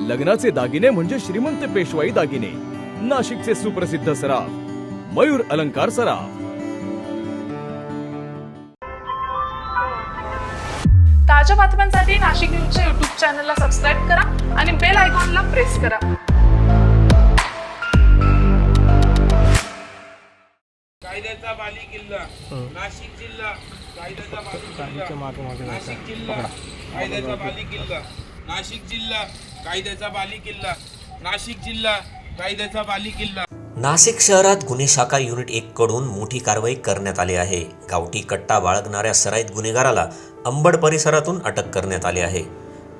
लग्नाचे दागिने म्हणजे श्रीमंत पेशवाई दागिने, नाशिकचे सुप्रसिद्ध सराफ मयूर अलंकार सराफ। ताज्या बातम्यांसाठी नाशिक न्यूजच्या YouTube चॅनलला सबस्क्राईब करा आणि बेल आयकॉनला प्रेस करा। कायद्याचा बालेकिल्ला नाशिक जिल्हा, कायद्याचा बालेकिल्ला नाशिक जिल्हा, कायद्याचा बालेकिल्ला नाशिक जिल्हा, कायद्याचा बालेकिल्ला नाशिक जिल्हा, कायद्याचा बालेकिल्ला। नाशिक शहरात गुन्हे शाखा युनिट 1 कडून मोठी कारवाई करण्यात आली आहे। गावठी कट्टा बाळगणाऱ्या सराईत गुन्हेगाराला अंबड परिसरातून अटक करण्यात आली आहे।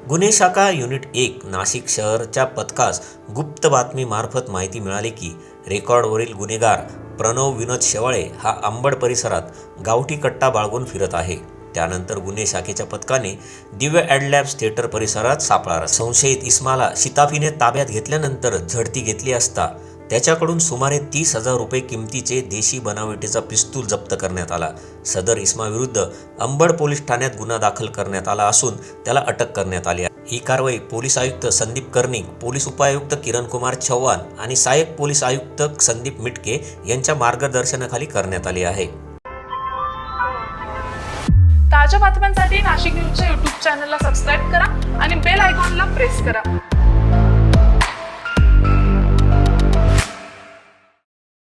गुन्हे शाखा युनिट 1 नाशिक शहरच्या पथकास गुप्त बातमी मार्फत माहिती मिळाली की रेकॉर्डवरील गुन्हेगार प्रणव विनोद शेवाळे हा अंबड परिसरात गावठी कट्टा बाळगून फिरत आहे। त्यानंतर गुन्हे शाखेच्या पथकाने दिव्य ॲडलॅब्स थिएटर परिसरात सापळा रचला। संशयित इस्माला शिताफीने ताब्यात घेतल्यानंतर झडती घेतली असता त्याच्याकडून सुमारे 30,000 रुपये किमतीचे देशी बनावटीचा पिस्तूल जप्त करण्यात आला। सदर इस्माविरुद्ध अंबड पोलीस ठाण्यात गुन्हा दाखल करण्यात आला असून त्याला अटक करण्यात आली आहे। ही कारवाई पोलीस आयुक्त संदीप कर्णिक, पोलीस उपायुक्त किरण कुमार चव्हाण आणि सहाय्यक पोलीस आयुक्त संदीप मिटके यांच्या मार्गदर्शनाखाली करण्यात आली आहे। ताज्या बातम्यांसाठी नाशिक न्यूजच्या YouTube चॅनलला सबस्क्राईब करा आणि बेल आयकॉनला प्रेस करा।